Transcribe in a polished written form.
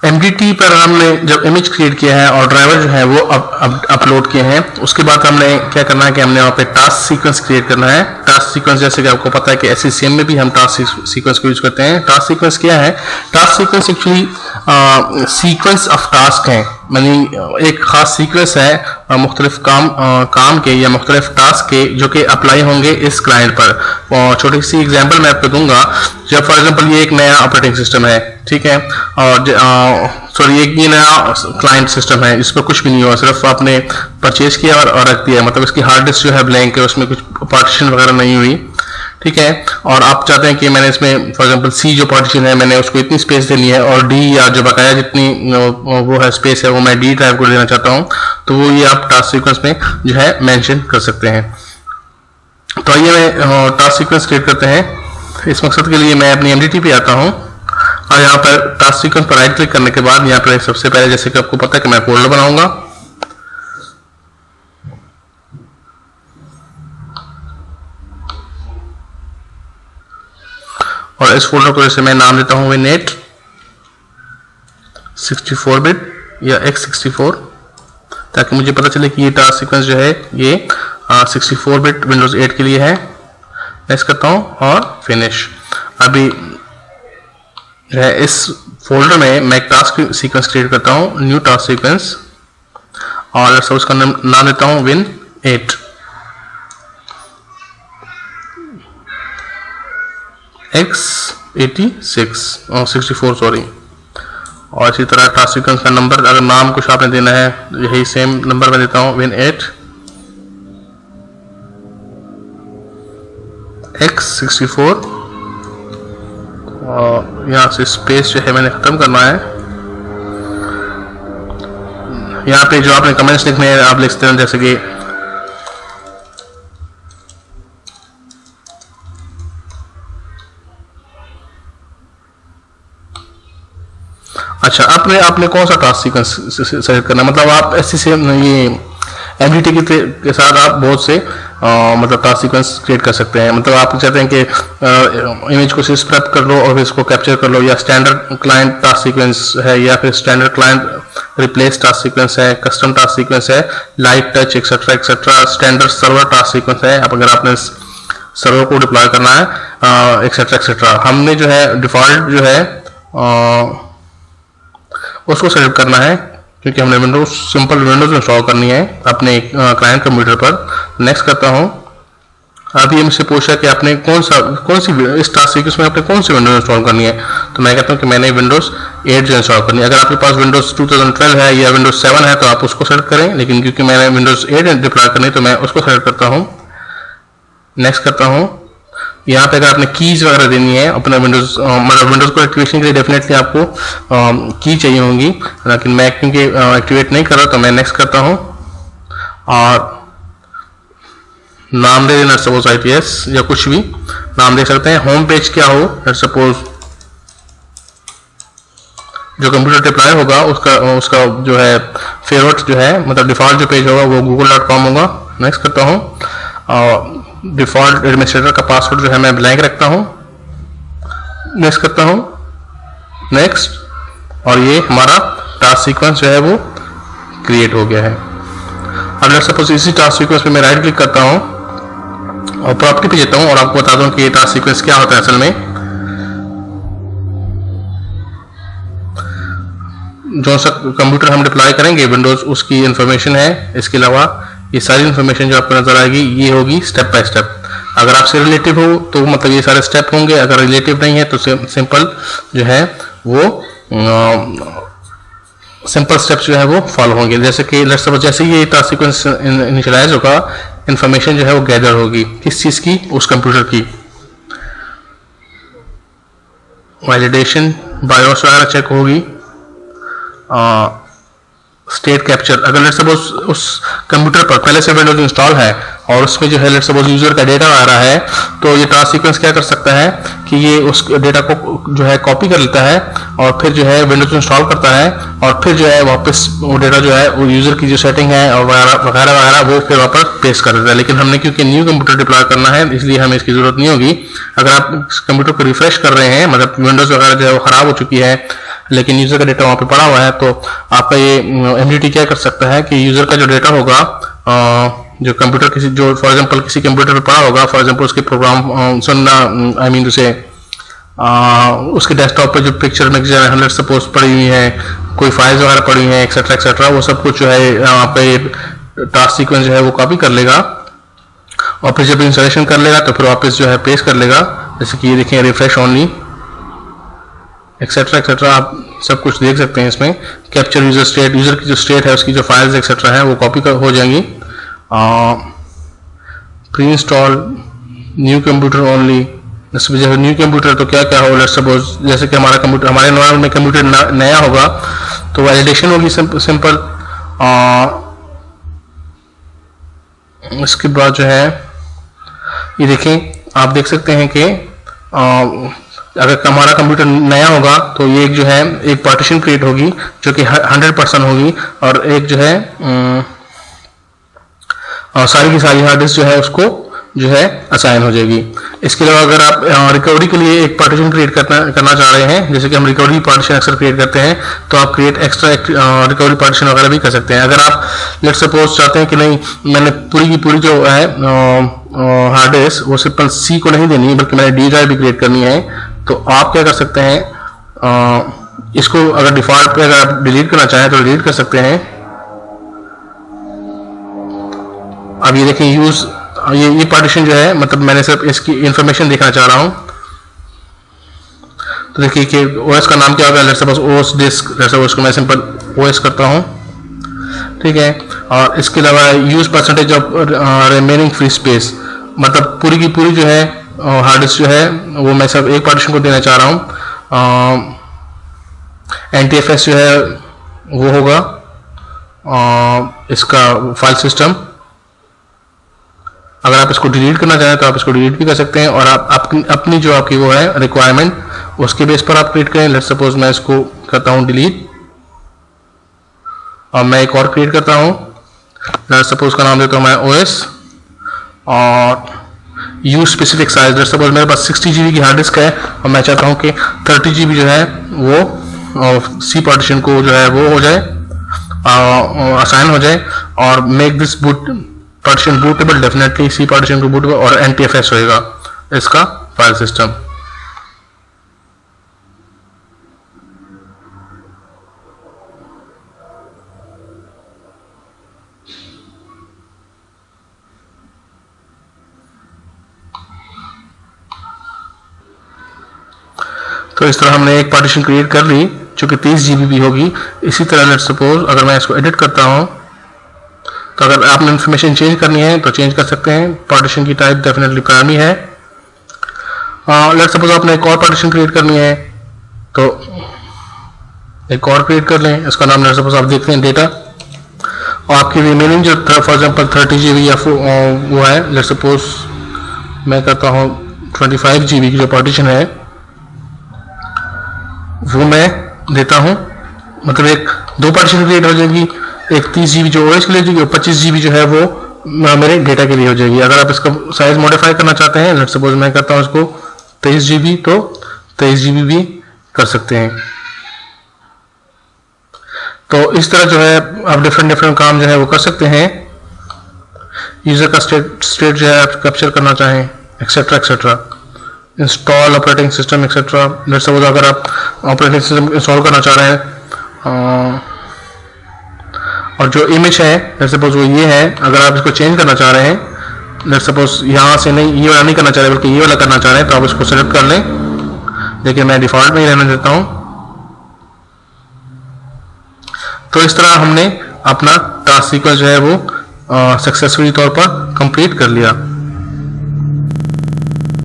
MDT पर हमने जब इमेज क्रिएट किया है और ड्राइवर जो है वो अपलोड किए हैं, उसके बाद हमने क्या करना है कि हमने वहाँ पे टास्क सीक्वेंस क्रिएट करना है। टास्क सीक्वेंस जैसे कि आपको पता है कि SCCM में भी हम टास्क सीक्वेंस को यूज करते हैं। टास्क सीक्वेंस क्या है? Task sequence actually sequence of task है, यानी एक खास सीक्वेंस है मुख्तलिफ काम के या मुख्तलिफ टास्क के जो कि अप्लाई होंगे इस क्लाइंट पर। छोटी सी एग्जांपल मैं आपको दूंगा। जब फॉर एग्जांपल ये एक नया ऑपरेटिंग सिस्टम है, ठीक है, और सॉरी एक ये नया क्लाइंट सिस्टम है, इस पर कुछ भी नहीं हुआ, सिर्फ आपने परचेज किया और रख दिया, मतलब इसकी हार्ड डिस्क जो है ब्लैंक है, उसमें कुछ पार्टीशन वगैरह नहीं हुई, ठीक है। और आप चाहते हैं कि मैंने इसमें फॉर एग्जांपल C जो पार्टीशन है मैंने उसको इतनी स्पेस देनी है और D या जो बकाया जितनी वो है स्पेस है वो मैं D ड्राइव को देना चाहता हूँ, तो वो ये आप टास्क सीक्वेंस में जो है मेंशन कर सकते हैं। तो आइए मैं टास्क सीक्वेंस क्रिएट करते हैं। इस मकसद के लिए मैं अपनी MDT पे आता हूँ और यहाँ पर टास्क सीक्वेंस पर राइट क्लिक करने के बाद यहाँ पर सबसे पहले जैसे कि आपको पता है कि मैं फोल्डर बनाऊंगा और इस फोल्डर को जैसे मैं नाम देता हूँ Win8 64 बिट या x64, ताकि मुझे पता चले कि ये टास्क सीक्वेंस जो है ये 64 बिट विंडोज 8 के लिए है। नेक्स्ट करता हूँ और फिनिश। अभी जो है इस फोल्डर में मैं एक टास्क सीक्वेंस क्रिएट करता हूँ, न्यू टास्क सीक्वेंस, और उसका नाम देता हूँ Win8 x86 64 सॉरी। और इसी तरह टास्क सीक्वेंस का नंबर अगर नाम कुछ आपने देना है यही सेम नंबर मैं देता हूँ Win8 x64, और यहाँ से स्पेस जो है मैंने खत्म करना है। यहाँ पे जो आपने कमेंट्स लिखने हैं आप लिख सकते हैं, जैसे कि अच्छा आपने कौन सा टास्क सीक्वेंस सेलेक्ट करना है, मतलब आप ऐसे ये MDT के साथ आप बहुत से मतलब टास्क सीक्वेंस क्रिएट कर सकते हैं। मतलब आप चाहते हैं कि इमेज को सिर्फ स्क्रैप कर लो और फिर इसको कैप्चर कर लो, या स्टैंडर्ड क्लाइंट टास्क सीक्वेंस है, या फिर standard client replace task sequence है, कस्टम टास्क सीक्वेंस है, light touch etcetera etcetera, standard server task sequence है अब अगर आपने सर्वर को डिप्लॉय करना है, एक्सेट्रा एक्सेट्रा। हमने जो है डिफॉल्ट जो है उसको सेलेक्ट करना है क्योंकि हमने विंडोज सिंपल विंडोज इंस्टॉल करनी है अपने क्लाइंट कंप्यूटर पर। नेक्स्ट करता हूं। अभी हमसे पूछा कि आपने कौन सी इस टास्क सीक्वेंस में आपने कौन सी विंडोज इंस्टॉल करनी है, तो मैं कहता हूं कि मैंने विंडोज 8 जो इंस्टॉल करनी है। अगर आपके पास विंडोज 2012 है या विंडोज 7 है तो आप उसको सेलेक्ट करें, लेकिन क्योंकि मैंने विंडोज 8 डिप्लॉय करनी है तो मैं उसको सेलेक्ट करता हूँ। नेक्स्ट करता हूँ। यहाँ पे अगर आपने कीज वगैरह देनी है अपना विंडोज मतलब विंडोज को एक्टिवेशन के लिए डेफिनेटली आपको की चाहिए होंगी, लेकिन मैं क्योंकि एक्टिवेट नहीं कर रहा तो मैं नेक्स्ट करता हूँ और नाम दे देना सपोज IPS या कुछ भी नाम दे सकते हैं। होम पेज क्या हो, सपोज जो कंप्यूटर डिप्लॉय होगा उसका जो है फेवरेट जो है मतलब डिफॉल्ट जो पेज होगा वो google.com होगा। नेक्स्ट करता हूँ और डिफॉल्ट एडमिनिस्ट्रेटर का पासवर्ड जो है मैं ब्लैंक रखता हूं। नेक्स्ट करता हूं, नेक्स्ट, और ये हमारा टास्क सीक्वेंस जो है वो क्रिएट हो गया है। अब लेट्स सपोज इसी टास्क सीक्वेंस पे मैं राइट क्लिक करता हूं और प्रॉपर्टी पे जाता हूं और आपको बताता हूं कि ये टास्क सीक्वेंस क्या होता है असल में। जो सा कंप्यूटर हम डिप्लॉय करेंगे विंडोज उसकी इंफॉर्मेशन है, इसके अलावा ये सारी इन्फॉर्मेशन जो आपको नजर आएगी ये होगी स्टेप बाय स्टेप। अगर आपसे रिलेटिव हो तो मतलब ये सारे स्टेप होंगे, अगर रिलेटिव नहीं है तो सिंपल जो है वो सिंपल स्टेप्स जो है वो फॉलो होंगे। जैसे कि लेट्स सपोज जैसे ये टास्क सीक्वेंस इनिशियलाइज होगा इन्फॉर्मेशन जो है वो गैदर होगी किस चीज की, उस कंप्यूटर की। वैलिडेशन बायोस वगैरह चेक होगी, स्टेट कैप्चर अगर लेट्स सपोज उस कंप्यूटर पर पहले से विंडोज इंस्टॉल है और उसमें जो है लेट्स सपोज यूजर का डेटा आ रहा है तो ये टास्क सीक्वेंस क्या कर सकता है कि ये उस डेटा को जो है कॉपी कर लेता है और फिर जो है विंडोज इंस्टॉल करता है और फिर जो है वापस वो डेटा जो है वो यूजर की जो सेटिंग है और वगैरह वगैरह वो फिर वापस पेस्ट कर देता है। लेकिन हमने क्योंकि न्यू कंप्यूटर डिप्लॉय करना है इसलिए हमें इसकी जरूरत नहीं होगी। अगर आप कंप्यूटर को रिफ्रेश कर रहे हैं मतलब विंडोज वगैरह जो है वो खराब हो चुकी है लेकिन यूजर का डेटा वहाँ पे पड़ा हुआ है, तो आपका ये MDT क्या कर सकता है कि यूजर का जो डेटा होगा, जो कंप्यूटर किसी, जो फॉर एग्जांपल किसी कंप्यूटर पे पड़ा होगा, फॉर एग्जांपल उसके प्रोग्राम सुनना, आई मीन उसे उसके डेस्कटॉप पे जो पिक्चर में लेट्स सपोज पड़ी हुई है, कोई फाइल्स वगैरह पड़ी हुई है, एक्सेट्रा एक्सेट्रा, वो सब कुछ जो है यहाँ पे टास्क सीक्वेंस जो है वो कॉपी कर लेगा, और फिर जब इंस्टॉलेशन कर लेगा तो फिर वापस जो है पेस्ट कर लेगा। जैसे कि ये देखें, रिफ्रेश ओनली, एक्सेट्रा एक्सेट्रा, आप सब कुछ देख सकते हैं इसमें। कैप्चर यूजर स्टेट, यूजर की जो स्टेट है उसकी जो फाइल्स एक्सेट्रा है वो कॉपी हो जाएंगी। Pre install, new computer only, जैसे न्यू कंप्यूटर तो क्या क्या हो, लेट्स सपोज जैसे कि हमारा कंप्यूटर, हमारे एनवायरमेंट में कंप्यूटर नया होगा तो वैलिडेशन होगी सिंपल। इसके बाद जो है ये देखें, आप देख सकते हैं कि अगर हमारा कंप्यूटर नया होगा तो ये एक जो है एक पार्टीशन क्रिएट होगी जो कि 100% होगी, और एक जो है सारी की सारी हार्ड डिस्क जो है उसको जो है असाइन हो जाएगी। इसके अलावा अगर आप रिकवरी के लिए एक पार्टीशन क्रिएट करना चाह रहे हैं, जैसे कि हम रिकवरी पार्टीशन अक्सर क्रिएट करते हैं, तो आप क्रिएट एक्स्ट्रा रिकवरी पार्टीशन वगैरह भी कर सकते हैं। अगर आप लेट्स सपोज चाहते हैं कि नहीं, मैंने पूरी की पूरी जो है हार्ड डिस्क वो सिर्फ C को नहीं देनी बल्कि मैंने D ड्राइव भी क्रिएट करनी है, तो आप क्या कर सकते हैं, इसको अगर डिफॉल्ट पे अगर आप डिलीट करना चाहें तो डिलीट कर सकते हैं। अब ये देखें, यूज ये पार्टीशन जो है, मतलब मैंने सिर्फ इसकी इंफॉर्मेशन देखना चाह रहा हूं, तो देखिए कि OS का नाम क्या होगा, let's suppose OS disk, let's suppose को मैं सिंपल OS करता हूं, ठीक है। और इसके अलावा use percentage of remaining free space, मतलब पूरी की पूरी जो है हार्ड डिस्क जो है वो मैं सब एक पार्टीशन को देना चाह रहा हूँ। NTFS जो है वो होगा इसका फाइल सिस्टम। अगर आप इसको डिलीट करना चाहें तो आप इसको डिलीट भी कर सकते हैं, और आप अपनी जो आपकी वो है रिक्वायरमेंट उसके बेस पर आप क्रिएट करें। लेट्स सपोज मैं इसको करता हूँ डिलीट, और मैं एक और क्रिएट करता हूँ, लेट्स सपोज का नाम देता हूँ मैं OS, और use specific size, let's suppose मेरे पास 60 GB की हार्ड डिस्क है और मैं चाहता हूँ कि 30 GB जो है वो C पार्टीशन को जो है वो हो जाए, असाइन हो जाए, और make this boot partition bootable, definitely C partition को बूटेबल, और NTFS होएगा इसका फाइल सिस्टम। तो इस तरह हमने एक पार्टीशन क्रिएट कर ली जो कि 30 GB भी होगी। इसी तरह लेट्स सपोज अगर मैं इसको एडिट करता हूं, तो अगर आपने इन्फॉर्मेशन चेंज करनी है तो चेंज कर सकते हैं। पार्टीशन की टाइप डेफिनेटली प्राइमरी है। लेट्स सपोज आपने एक और पार्टीशन क्रिएट करनी है तो एक और क्रिएट कर लें, इसका नाम लेट्स सपोज आप देखते हैं डेटा, और आपकी रिमेनिंग जो फॉर एग्जांपल 30 GB या वो है, लेट्स सपोज मैं करता हूँ 25 GB की जो पार्टीशन है वो मैं देता हूं, मतलब एक दो पार्टीशन क्रिएट हो जाएगी, एक 30 GB जो OS के लिए जाएगी और 25 GB जो है वो मेरे डेटा के लिए हो जाएगी। अगर आप इसका साइज मॉडिफाई करना चाहते हैं, लेट्स सपोज मैं करता हूं इसको 23 GB, तो 23 GB भी कर सकते हैं। तो इस तरह जो है आप डिफरेंट काम जो है वो कर सकते हैं। यूजर का स्टेट जो है आप कैप्चर करना चाहें, etcetera etcetera, install operating system etcetera. Let's suppose अगर आप ऑपरेटिंग सिस्टम इंस्टॉल करना चाह रहे हैं, और जो इमेज है लेट्स सपोज वो ये है, अगर आप इसको चेंज करना चाह रहे हैं, लेट्स सपोज यहाँ से नहीं, ये वाला नहीं करना चाह रहे बल्कि ये वाला करना चाह रहे हैं, तो आप इसको सेलेक्ट कर लें, लेकिन मैं डिफॉल्ट में ही रहने देता हूँ। तो इस तरह हमने अपना टास्क सीक्वेंस जो है वो सक्सेसफुली तौर पर कंप्लीट कर लिया।